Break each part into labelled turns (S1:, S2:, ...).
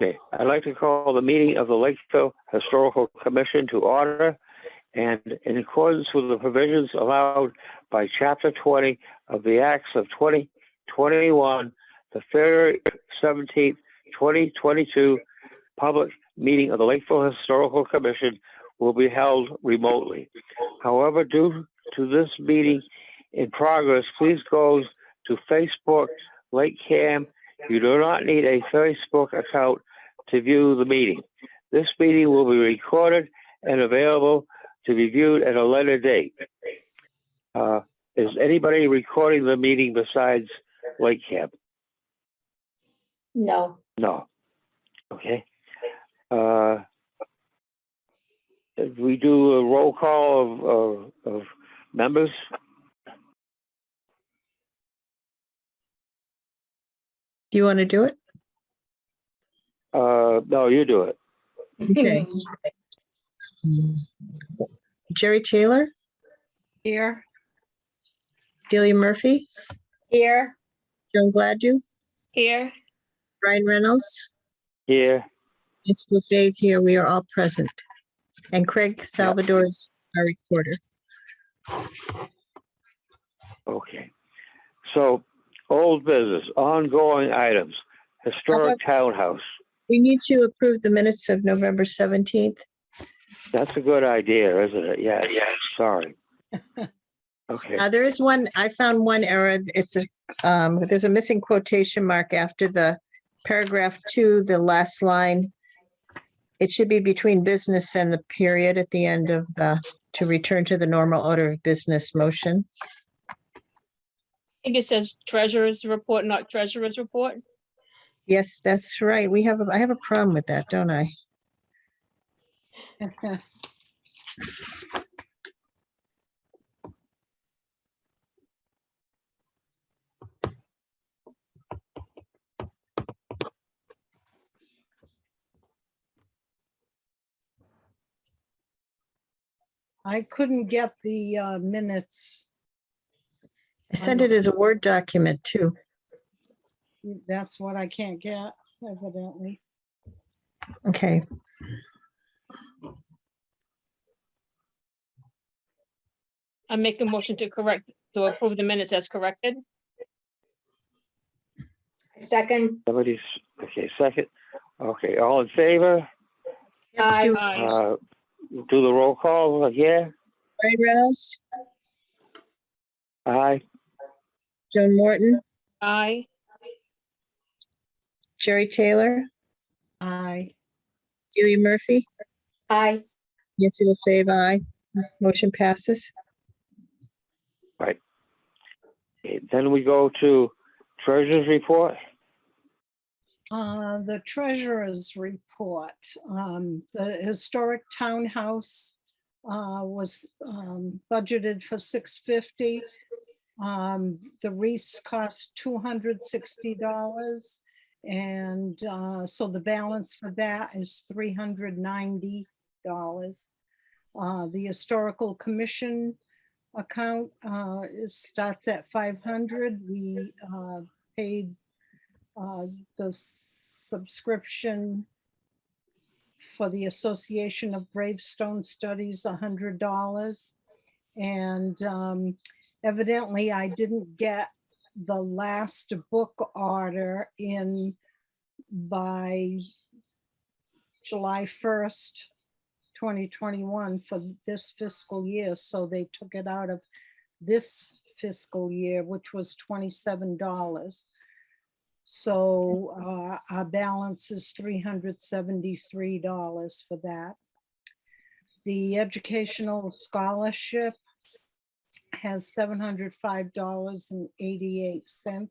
S1: Okay, I'd like to call the meeting of the Lakeville Historical Commission to order, and in accordance with the provisions allowed by Chapter 20 of the Acts of 2021, the February 17th, 2022 public meeting of the Lakeville Historical Commission will be held remotely. However, due to this meeting in progress, please go to Facebook, LakeCAM. You do not need a Facebook account to view the meeting. This meeting will be recorded and available to be viewed at a later date. Is anybody recording the meeting besides LakeCAM?
S2: No.
S1: No. Okay. We do a roll call of members.
S3: Do you want to do it?
S1: No, you do it.
S3: Okay. Jerry Taylor,
S2: Here.
S3: Delia Murphy,
S2: Here.
S3: Joan Gladue,
S2: Here.
S3: Brian Reynolds,
S1: Here.
S3: it's LaFave here. We are all present. And Craig Salvador is our recorder.
S1: Okay. So, old business, ongoing items, historic townhouse.
S3: We need to approve the minutes of November 17th.
S1: That's a good idea, isn't it? Yeah, sorry. Okay.
S3: There is one, I found one error. It's there's a missing quotation mark after the paragraph 2, the last line. It should be between business and the period at the end of the, to return to the normal order of business motion.
S4: I think it says treasurer's report, not treasurer's report.
S3: Yes, that's right. I have a problem with that, don't I?
S5: I couldn't get the minutes.
S3: I sent it as a Word document too.
S5: That's what I can't get, evidently.
S3: Okay.
S4: I make a motion to approve the minutes as corrected.
S2: Second.
S1: Somebody's, okay, second. Okay, all in favor?
S2: Aye.
S4: Aye.
S1: Do the roll call, yeah?
S3: Brian Reynolds,
S1: Aye.
S3: Joan Morton,
S4: Aye.
S3: Jerry Taylor,
S5: Aye.
S3: Delia Murphy,
S2: Aye.
S3: Nancy LaFave, aye. Motion passes.
S1: Right. Okay, then we go to treasurer's report.
S5: The treasurer's report, the historic townhouse was budgeted for $650. The wreaths cost $260. And so the balance for that is $390. The historical commission account starts at $500. We paid the subscription for the Association of Gravestone Studies, $100. And evidently I didn't get the last book order in by July 1st, 2021 for this fiscal year. So they took it out of this fiscal year, which was $27. So our balance is $373 for that. The educational scholarship has $705.88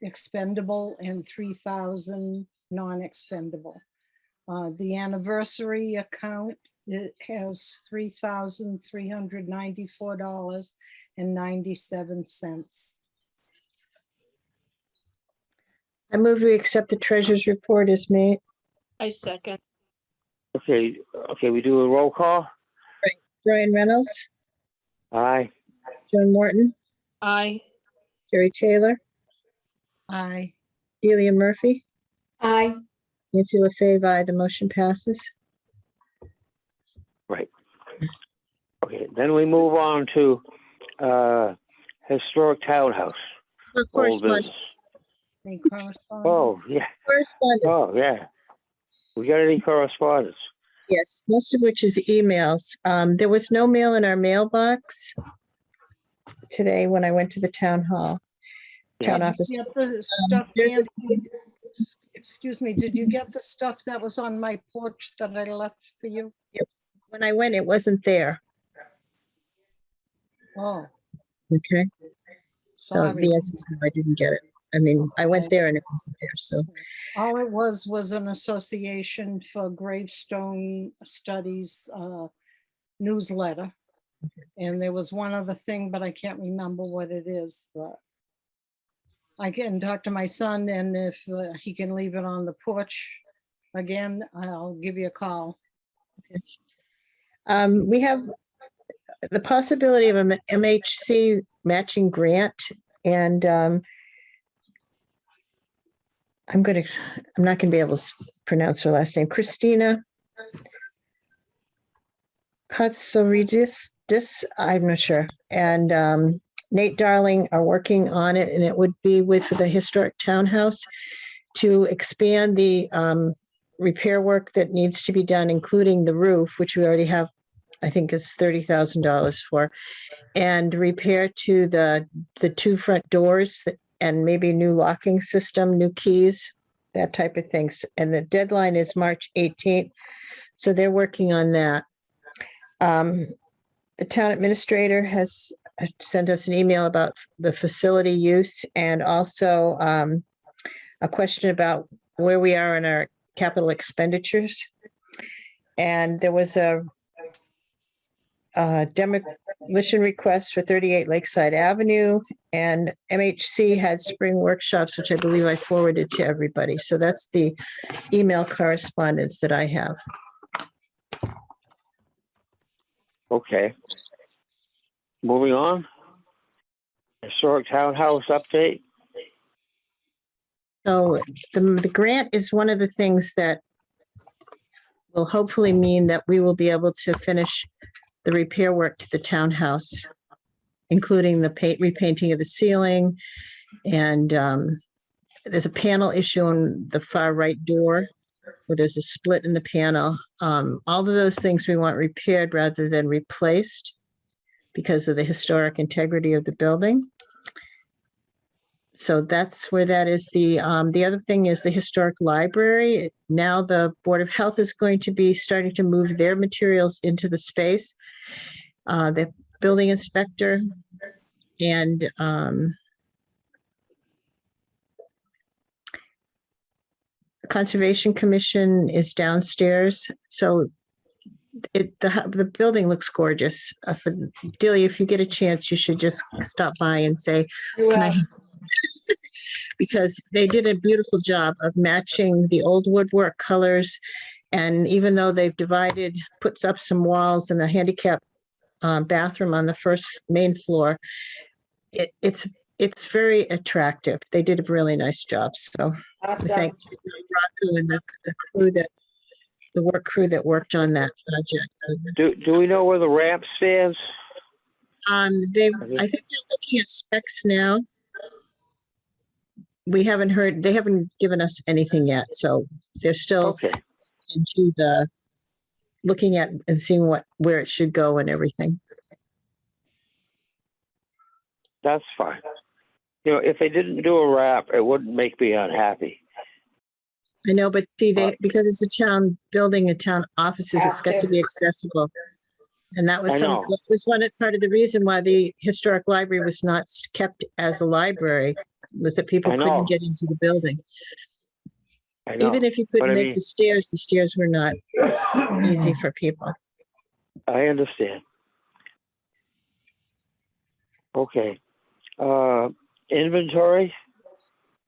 S5: expendable and $3,000 non-expendable. The anniversary account, it has $3,394.97.
S3: I move we accept the treasurer's report as made.
S4: I second.
S1: Okay, we do a roll call.
S3: Brian Reynolds,
S1: Aye.
S3: Joan Morton,
S4: Aye.
S3: Jerry Taylor,
S5: Aye.
S3: Delia Murphy,
S2: Aye.
S3: Nancy LaFave, aye. The motion passes.
S1: Right. Okay, then we move on to historic townhouse. Old
S3: Correspondence.
S1: business.
S5: Any correspondence?
S1: Oh, yeah.
S3: Correspondence.
S1: Oh, yeah. We got any correspondence?
S3: Yes, most of which is emails. There was no mail in our mailbox today when I went to the town hall, town
S1: Yeah.
S3: office.
S5: Did you get the stuff,
S3: there's a-
S5: Nancy? Excuse me, did you get the stuff that was on my porch that I left for you?
S3: When I went, it wasn't there.
S5: Oh,
S3: Okay. So
S5: sorry.
S3: the answer is no, I didn't get it. I mean, I went there and it wasn't there. So,
S5: All it was an association for gravestone studies newsletter. And there was one other thing, but I can't remember what it is, but I can talk to my son, and if he can leave it on the porch again, I'll give you a call.
S3: we have the possibility of an MHC matching grant, and I'm not gonna be able to pronounce her last name, Christina Katsoridis, I'm not sure. And Nate Darling are working on it, and it would be with the historic townhouse to expand the repair work that needs to be done, including the roof, which we already have, I think is $30,000 for, and repair to the two front doors and maybe new locking system, new keys, that type of things. And the deadline is March 18th. So they're working on that. The town administrator has sent us an email about the facility use, and also a question about where we are in our capital expenditures. And there was a demolition request for 38 Lakeside Avenue, and MHC had spring workshops, which I believe I forwarded to everybody. So that's the email correspondence that I have.
S1: Okay. Moving on. Historic townhouse update.
S3: So the grant is one of the things that will hopefully mean that we will be able to finish the repair work to the townhouse, including the repainting of the ceiling. And there's a panel issue on the far right door where there's a split in the panel. All of those things we want repaired rather than replaced because of the historic integrity of the building. So that's where that is. The other thing is the historic library. Now the Board of Health is going to be starting to move their materials into the space. The building inspector and the Conservation Commission is downstairs. So the building looks gorgeous. Delia, if you get a chance, you should just stop by and say, can I? Because they did a beautiful job of matching the old woodwork colors. And even though they've puts up some walls and a handicap bathroom on the first main floor, it's very attractive. They did a really nice job. So
S2: Awesome.
S3: thank Rocco and the crew the work crew that worked on that project.
S1: Do we know where the ramp stands?
S3: I think they're looking at specs now. We haven't heard, they haven't given us anything yet, so they're still
S1: Okay.
S3: into looking at and seeing where it should go and everything.
S1: That's fine. You know, if they didn't do a wrap, it wouldn't make me unhappy.
S3: I know, but see, because it's a town building, a town offices, it's got to be accessible. And that was
S1: I know.
S3: part of the reason why the historic library was not kept as a library, was that people
S1: I know.
S3: couldn't get into the building.
S1: I know.
S3: Even if you could
S1: But I
S3: make
S1: mean-
S3: the stairs were not easy for people.
S1: I understand. Okay. Inventory.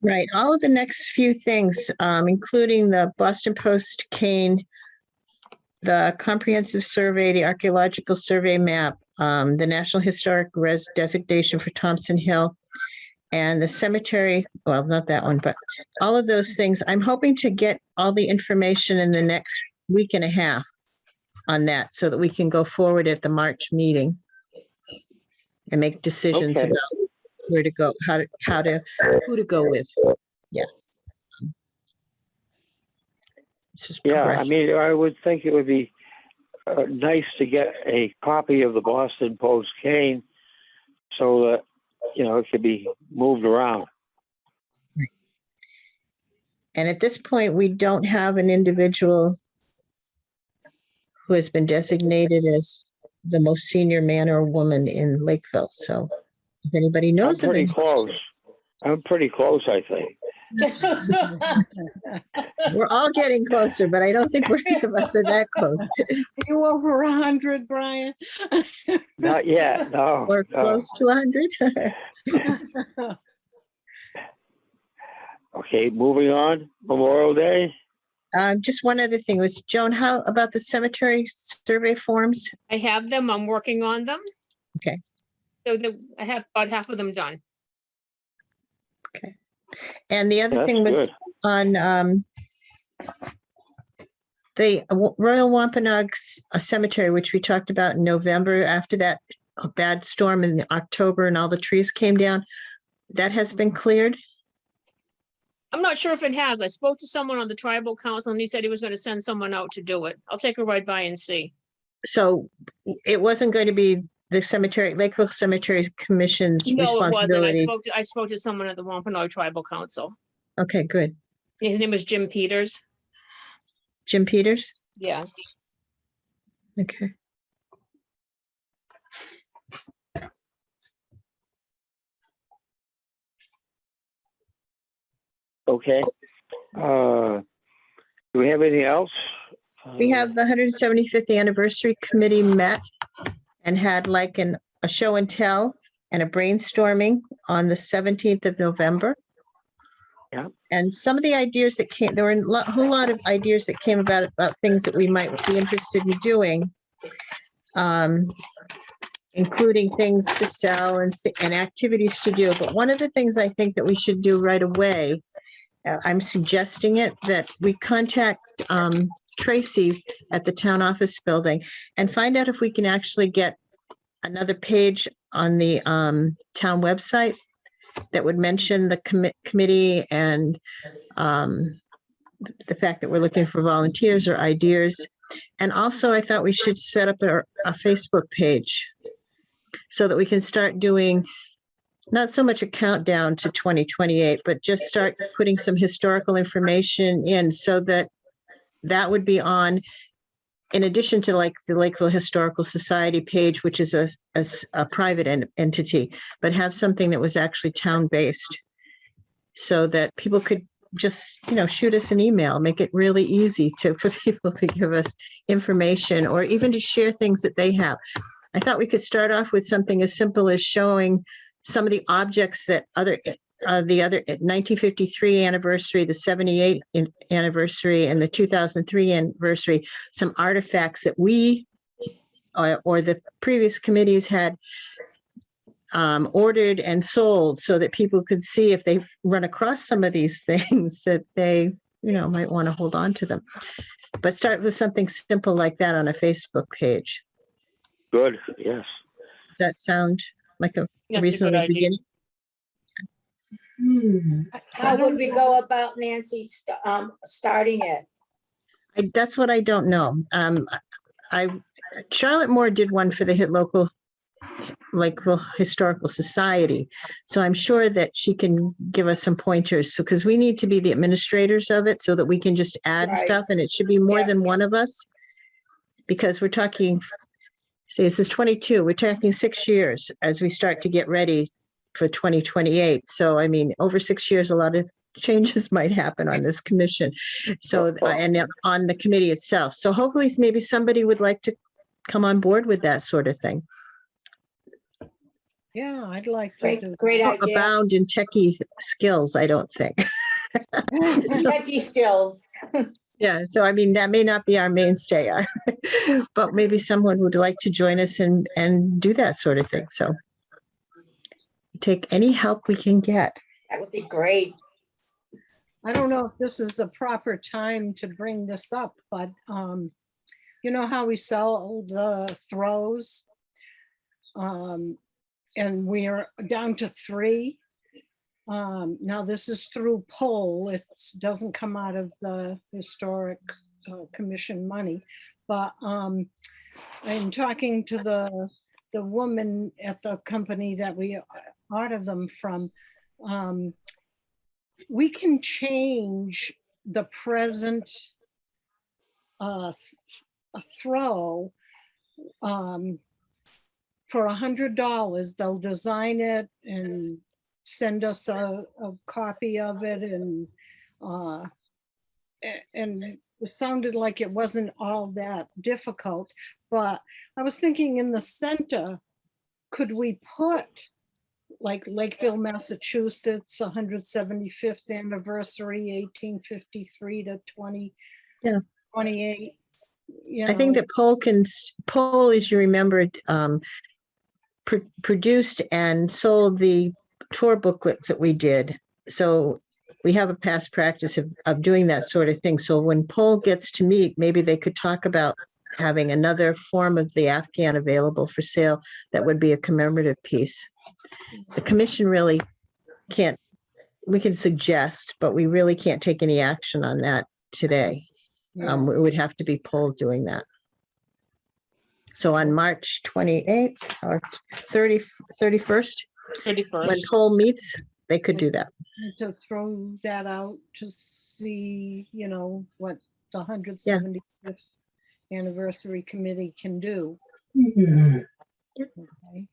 S3: Right, all of the next few things, including the Boston Post cane, the comprehensive survey, the archaeological survey map, the National Historic Res designation for Thompson Hill, And the cemetery, well, not that one, but all of those things. I'm hoping to get all the information in the next week and a half on that so that we can go forward at the March meeting and make decisions
S1: Okay.
S3: about where to go, who to go with. Yeah. It's just
S1: Yeah, I
S3: progressive.
S1: mean, I would think it would be nice to get a copy of the Boston Post cane so that, it could be moved around.
S3: And at this point, we don't have an individual who has been designated as the most senior man or woman in Lakeville. So if anybody
S1: I'm
S3: knows of
S1: pretty
S3: it,
S1: close. I'm pretty close, I think.
S3: we're all getting closer, but I don't think any of us are that close.
S5: You over 100, Brian?
S1: Not yet, no.
S3: Or
S1: no.
S3: close to 100.
S1: Okay, moving on. Memorial Day.
S3: Just one other thing was, Joan, how about the cemetery survey forms?
S4: I have them. I'm working on them.
S3: Okay.
S4: So I have about half of them done.
S3: And the other
S1: That's
S3: thing was
S1: good.
S3: on the Royal Wampanoag Cemetery, which we talked about in November after that bad storm in October and all the trees came down. That has been cleared.
S4: I'm not sure if it has. I spoke to someone on the tribal council and he said he was going to send someone out to do it. I'll take a ride by and see.
S3: So it wasn't going to be the cemetery, Lakeville Cemetery Commission's
S4: No, it wasn't.
S3: responsibility.
S4: I spoke to someone at the Wampanoag Tribal Council.
S3: Okay, good.
S4: His name is Jim Peters.
S3: Jim Peters?
S4: Yes.
S3: Okay.
S1: Okay. Do we have anything else?
S3: We have the 175th anniversary committee met and had like a show and tell and a brainstorming on the 17th of November.
S1: Yeah.
S3: And some of the ideas that came, there were a whole lot of ideas that came about things that we might be interested in doing, including things to sell and activities to do. But one of the things I think that we should do right away, I'm suggesting it, that we contact Tracy at the town office building and find out if we can actually get another page on the town website that would mention the committee and the fact that we're looking for volunteers or ideas. And also, I thought we should set up a Facebook page so that we can start doing not so much a countdown to 2028, but just start putting some historical information in so that that would be on, in addition to like the Lakeville Historical Society page, which is a private entity, but have something that was actually town-based so that people could just, shoot us an email, make it really easy for people to give us information or even to share things that they have. I thought we could start off with something as simple as showing some of the objects that the other 1953 anniversary, the 78 anniversary, and the 2003 anniversary, some artifacts that we or the previous committees had ordered and sold so that people could see if they run across some of these things that they, might want to hold on to them. But start with something simple like that on a Facebook page.
S1: Good, yes.
S3: Does that sound like a
S4: That's a good
S3: reasonable
S4: idea.
S3: beginning?
S2: How would we go about, Nancy, starting it?
S3: That's what I don't know. Charlotte Moore did one for the local Lakeville Historical Society. So I'm sure that she can give us some pointers. So, because we need to be the administrators of it so that we can just add
S2: Right.
S3: stuff, and it should be more
S2: Yeah.
S3: than one of us. Because we're talking, see, this is 22, we're talking 6 years as we start to get ready for 2028. So, I mean, over 6 years, a lot of changes might happen on this commission. So, and on the committee itself. So hopefully maybe somebody would like to come on board with that sort of thing.
S5: Yeah, I'd like to do.
S2: Great idea.
S3: Abound in techie skills, I don't think.
S2: Techie skills.
S3: Yeah, so I mean, that may not be our mainstay, but maybe someone would like to join us and do that sort of thing. So take any help we can get.
S2: That would be great.
S5: I don't know if this is the proper time to bring this up, but you know how we sell the throws? And we are down to 3. Now this is through poll. It doesn't come out of the historic commission money, but I'm talking to the woman at the company that we order them from. We can change the present throw for $100. They'll design it and send us a copy of it, and it sounded like it wasn't all that difficult. But I was thinking in the center, could we put like Lakeville, Massachusetts, 175th anniversary, 1853 to 2028.
S3: I think that Poll, as you remembered, produced and sold the tour booklets that we did. So we have a past practice of doing that sort of thing. So when Poll gets to meet, maybe they could talk about having another form of the Afghan available for sale that would be a commemorative piece. The commission really can't, we can suggest, but we really can't take any action on that today.
S5: Yeah.
S3: It would have to be Poll doing that. So on March 28th or 31st, when
S4: 31st.
S3: Poll meets, they could do that.
S5: To throw that out to see, you know, what the 175th anniversary committee can do. Okay.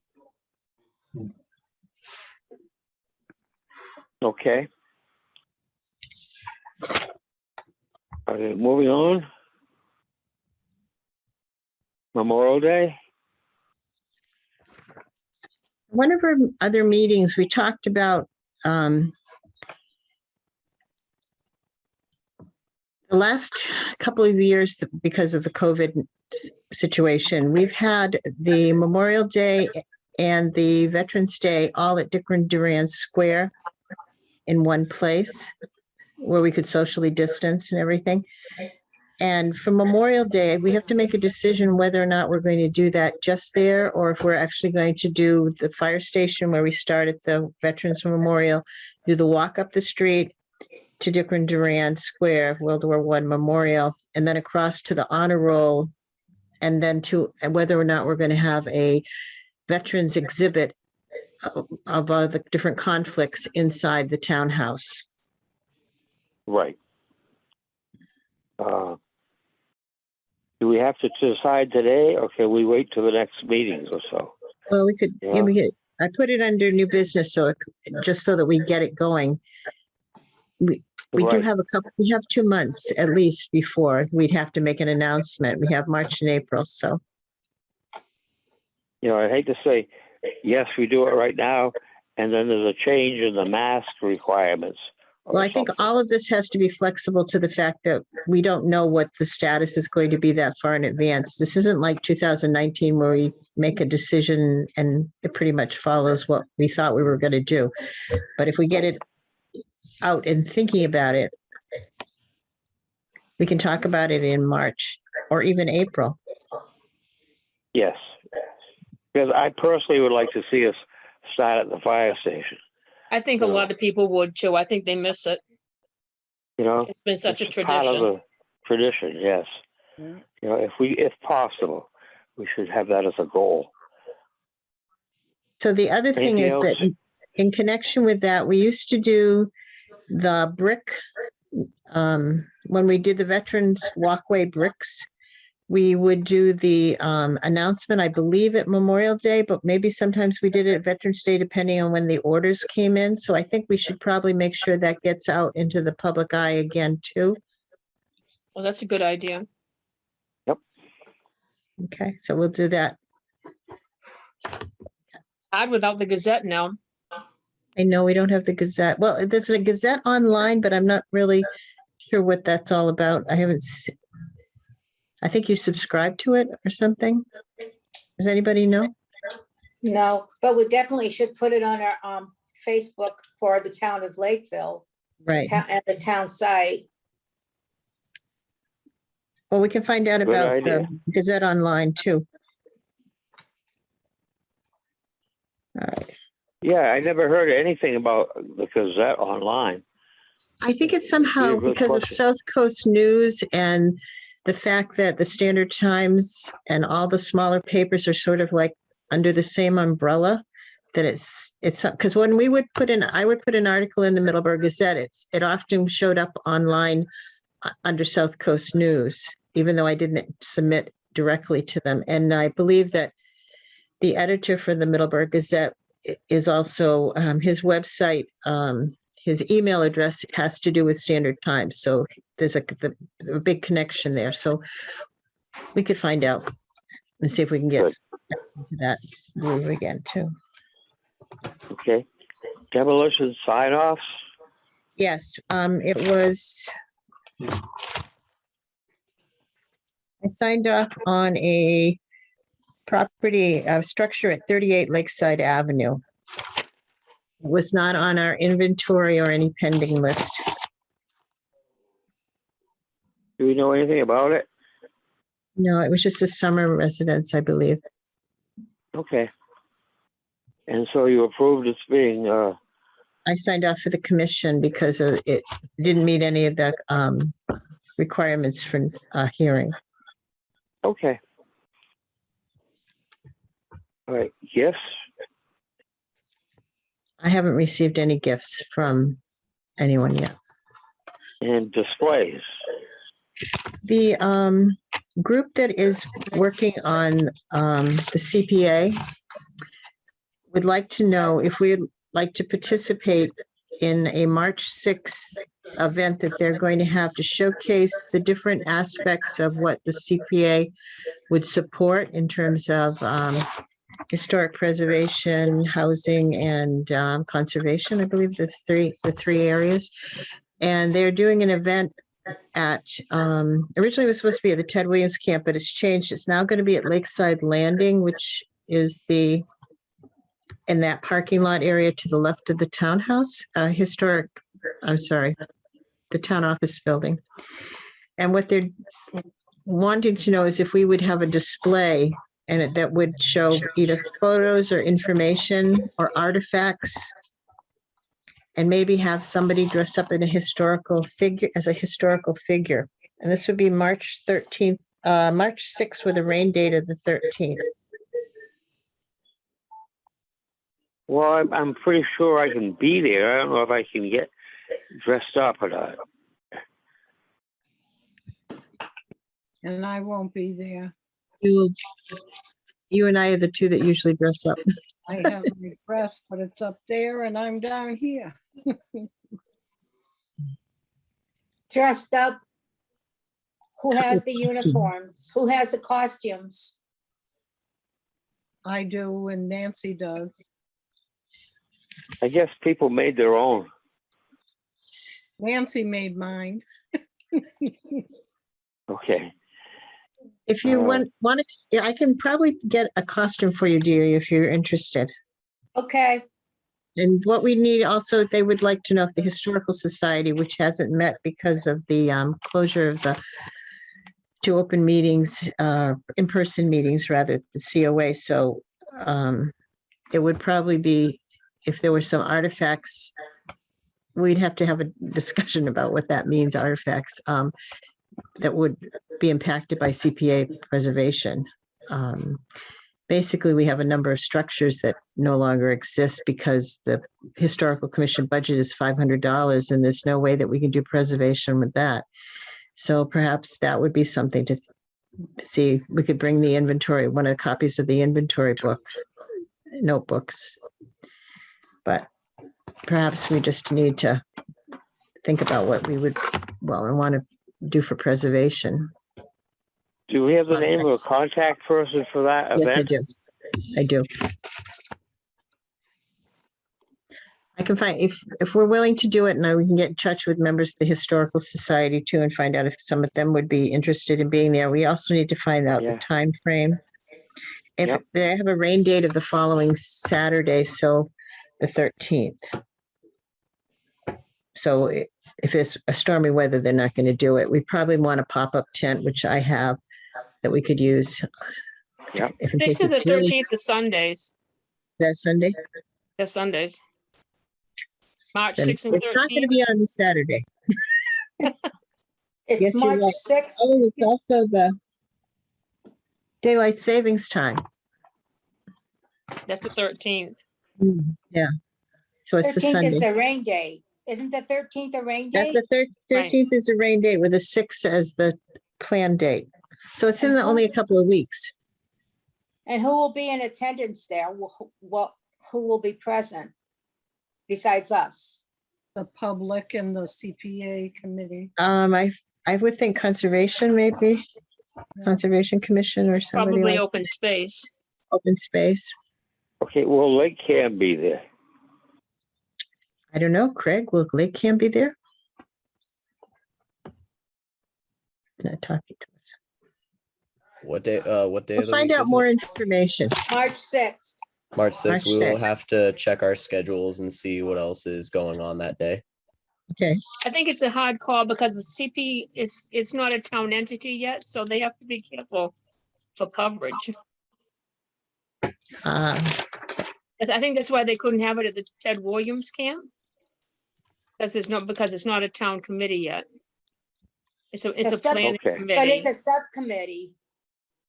S1: Okay. Okay, moving on. Memorial Day.
S3: One of our other meetings, we talked about the last couple of years, because of the COVID situation, we've had the Memorial Day and the Veterans Day all at Dick and Durand Square in one place where we could socially distance and everything. And for Memorial Day, we have to make a decision whether or not we're going to do that just there, or if we're actually going to do the fire station where we start at the Veterans Memorial, do the walk up the street to Dick and Durand Square, World War I Memorial, and then across to the Honor Roll, and then to whether or not we're going to have a veterans exhibit of the different conflicts inside the townhouse.
S1: Right. Do we have to decide today, or can we wait till the next meetings or so?
S3: Well, we could,
S1: Yeah.
S3: I put it under new business, so just so that we get it going. We do
S1: Right.
S3: have we have 2 months at least before we'd have to make an announcement. We have March and April, so.
S1: You know, I hate to say, yes, we do it right now, and then there's a change in the mask requirements.
S3: Well, I think all of this has to be flexible to the fact that we don't know what the status is going to be that far in advance. This isn't like 2019 where we make a decision and it pretty much follows what we thought we were going to do. But if we get it out and thinking about it, we can talk about it in March or even April.
S1: Yes. Because I personally would like to see us start at the fire station.
S4: I think a lot of people would too. I think they miss it.
S1: You know,
S4: It's been such a
S1: it's part of
S4: tradition.
S1: the tradition, yes.
S5: Yeah.
S1: You know, if possible, we should have that as a goal.
S3: So the other thing
S1: Anything
S3: is that
S1: else?
S3: in connection with that, we used to do the brick, when we did the Veterans Walkway bricks, we would do the announcement, I believe, at Memorial Day, but maybe sometimes we did it at Veterans Day, depending on when the orders came in. So I think we should probably make sure that gets out into the public eye again, too.
S4: Well, that's a good idea.
S3: Okay, so we'll do that.
S4: Odd without the Gazette now.
S3: I know we don't have the Gazette. Well, there's a Gazette online, but I'm not really sure what that's all about. I think you subscribe to it or something. Does anybody know?
S2: No, but we definitely should put it on our Facebook for the town of Lakeville,
S3: Right.
S2: and the town site.
S3: Well, we can find out
S1: Good
S3: about
S1: idea.
S3: the Gazette Online too. All right.
S1: Yeah, I never heard anything about the Gazette Online.
S3: I think it's somehow
S1: Yeah, good
S3: because of
S1: question.
S3: South Coast News and the fact that the Standard Times and all the smaller papers are sort of like under the same umbrella, that it's because when I would put an article in the Middleburg Gazette, it often showed up online under South Coast News, even though I didn't submit directly to them. And I believe that the editor for the Middleburg Gazette is also his website. His email address has to do with Standard Times. So there's a big connection there. So we could find out and see if we can get
S1: Good.
S3: to that groove again too.
S1: Okay. Demolition sign-offs?
S3: Yes, it was. I signed off on a property structure at 38 Lakeside Avenue. It was not on our inventory or any pending list.
S1: Do we know anything about it?
S3: No, it was just a summer residence, I believe.
S1: Okay. And so you approved it's being,
S3: I signed off for the commission because it didn't meet any of the requirements for hearing.
S1: okay. All right, gifts?
S3: I haven't received any gifts from anyone yet.
S1: And displays.
S3: The group that is working on the CPA would like to know if we'd like to participate in a March 6th event that they're going to have to showcase the different aspects of what the CPA would support in terms of historic preservation, housing, and conservation. I believe the three areas. And they're doing an event at originally it was supposed to be at the Ted Williams camp, but it's changed. It's now going to be at Lakeside Landing, which is in that parking lot area to the left of the townhouse, the town office building. And what they're wanting to know is if we would have a display and that would show either photos or information or artifacts, and maybe have somebody dress up in a historical figure. And this would be March 13th, March 6th with a rain date of the 13th.
S1: Well, I'm pretty sure I can be there. I don't know if I can get dressed up or not.
S5: And I won't be there.
S3: You and I are the two that usually dress up.
S5: I have my dress, but it's up there and I'm down here.
S2: Dressed up. Who has the
S3: Costume.
S2: uniforms? Who has the costumes?
S5: I do and Nancy does.
S1: I guess people made their own.
S5: Nancy made mine.
S1: Okay.
S3: If you
S1: Uh,
S3: want to, I can probably get a costume for you, dearie, if you're interested.
S2: Okay,
S3: And what we need also, they would like to know if the Historical Society, which hasn't met because of the closure of the two open meetings, in-person meetings rather, the COA. So it would probably be, if there were some artifacts, we'd have to have a discussion about what that means, artifacts that would be impacted by CPA preservation. Basically, we have a number of structures that no longer exist because the Historical Commission budget is $500 and there's no way that we can do preservation with that. So perhaps that would be something to see. We could bring the inventory, one of the copies of the inventory book, notebooks. But perhaps we just need to think about what we would, want to do for preservation.
S1: Do we have the name of a contact person for that
S3: Yes,
S1: event?
S3: I do. I can find, if we're willing to do it, and we can get in touch with members of the Historical Society too and find out if some of them would be interested in being there. We also need to find out
S1: Yeah.
S3: the time frame if
S1: Yep.
S3: they have a rain date of the following Saturday, so the 13th. So if it's a stormy weather, they're not going to do it. We probably want a pop-up tent, which I have, that we could use.
S1: Yep.
S3: If in
S4: They
S3: case
S4: said the
S3: it's really
S4: 13th is Sundays.
S3: that Sunday,
S4: They're Sundays. March
S3: then
S4: 6th and
S3: it's not going to
S4: 13th.
S3: be on the Saturday.
S2: It's
S3: Yes, you're
S2: March
S3: right.
S2: 6th.
S3: Oh, it's also the daylight savings time.
S4: That's the 13th.
S3: Yeah. So it's the
S2: 13th is
S3: Sunday.
S2: the rain day. Isn't the 13th a rain
S3: That's
S2: day?
S3: the 13th is a rain date with a 6 as the planned date. So it's in
S2: And
S3: the, only a couple of weeks.
S2: And who will be in attendance there? Who will be present besides us?
S5: The public and the CPA committee.
S3: I would think conservation, maybe Conservation Commission or somebody
S4: Probably
S3: like
S4: open space.
S3: open space.
S1: Okay, will LakeCAM be there?
S3: I don't know, Craig, will LakeCAM be there? Not talking to us.
S6: What day? What day?
S3: We'll
S6: of the
S3: find
S6: week
S3: out
S6: is
S3: more
S6: it?
S3: information.
S2: March 6th.
S6: March 6th.
S3: March
S6: We will
S3: 6th.
S6: have to check our schedules and see what else is going on that day.
S3: Okay,
S4: I think it's a hard call because the CP it's not a town entity yet, so they have to be careful for coverage.
S3: uh,
S4: I think that's why they couldn't have it at the Ted Williams camp. Because it's not a town committee yet. It's a
S2: The sub-
S4: planning
S1: Okay.
S2: But
S4: committee.
S2: it's a subcommittee.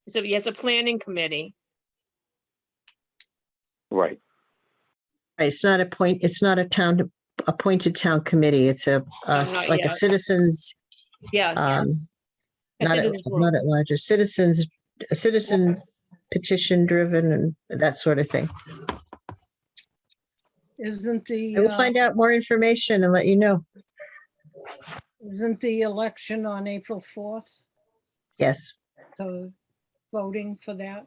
S4: It's a planning committee.
S1: Right.
S3: it's not a town appointed town committee. It's a
S4: not
S3: like a
S4: yet.
S3: citizens,
S4: Yes.
S3: not
S4: A
S3: at
S4: citizens group.
S3: not at large, a citizen petition driven and that sort of thing.
S5: Isn't
S3: I will find out more information and let you know.
S5: isn't the election on April 4th?
S3: Yes.
S5: So voting for that?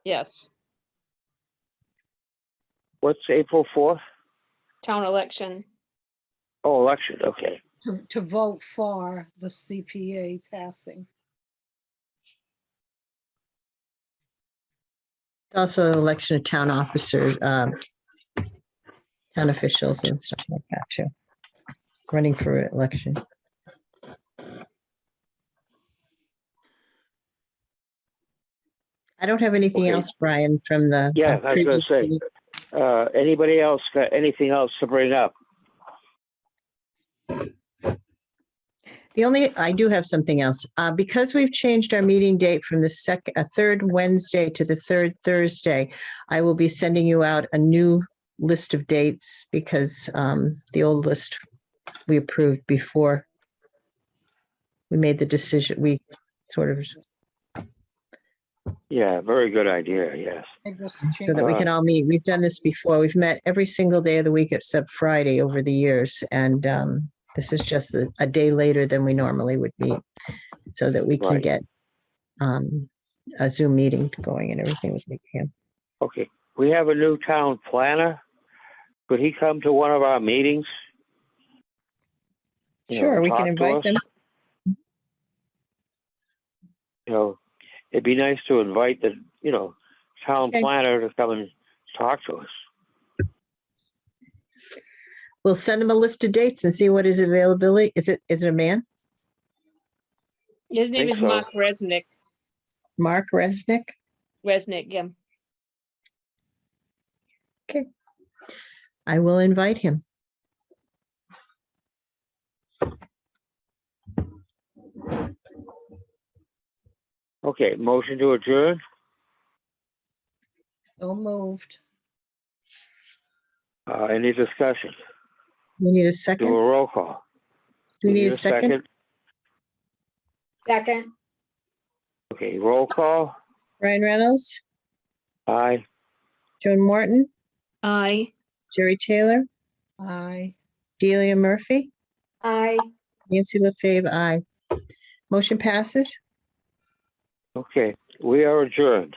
S4: Yes,
S1: What's April 4th?
S4: town election.
S1: Oh, election, okay.
S5: To vote for the CPA passing.
S3: Also election of town officers, town officials and stuff like that too. Running for election. I don't have anything
S1: Okay.
S3: else, Brian, from the.
S1: Yeah, I was gonna
S3: previous
S1: say.
S3: meeting.
S1: Anybody else got anything else to bring up?
S3: I do have something else. Because we've changed our meeting date from the third Wednesday to the third Thursday, I will be sending you out a new list of dates because the old list we approved before we made the decision. We sort of,
S1: Yeah, very good idea, yes.
S5: I just
S3: so
S5: changed.
S3: that we can all meet. We've done this before. We've met every single day of the week except Friday over the years. And this is just a day later than we normally would meet so that we can
S1: Right.
S3: get a Zoom meeting going and everything with LakeCAM.
S1: Okay, we have a new town planner. Could he come to one of our meetings? You know,
S3: Sure, we can
S1: talk to
S3: invite
S1: us?
S3: them.
S1: You know, it'd be nice to invite the, town
S3: Okay.
S1: planner to come and talk to us.
S3: We'll send them a list of dates and see what his availability. Is it a man?
S4: His name
S1: Think
S4: is
S1: so.
S4: Mark Resnick.
S3: Mark Resnick?
S4: Yeah.
S3: I will invite him.
S1: Okay, motion to adjourn?
S5: So moved.
S1: Any discussion?
S3: We need a
S1: Do a
S3: second.
S1: roll call.
S3: We need a second.
S2: Second,
S1: Okay, roll call.
S3: Brian Reynolds,
S1: Aye.
S3: Joan Morton,
S4: Aye.
S3: Jerry Taylor,
S5: Aye.
S3: Delia Murphy,
S2: aye.
S3: Nancy LaFave, aye. Motion passes.
S1: Okay, we are adjourned.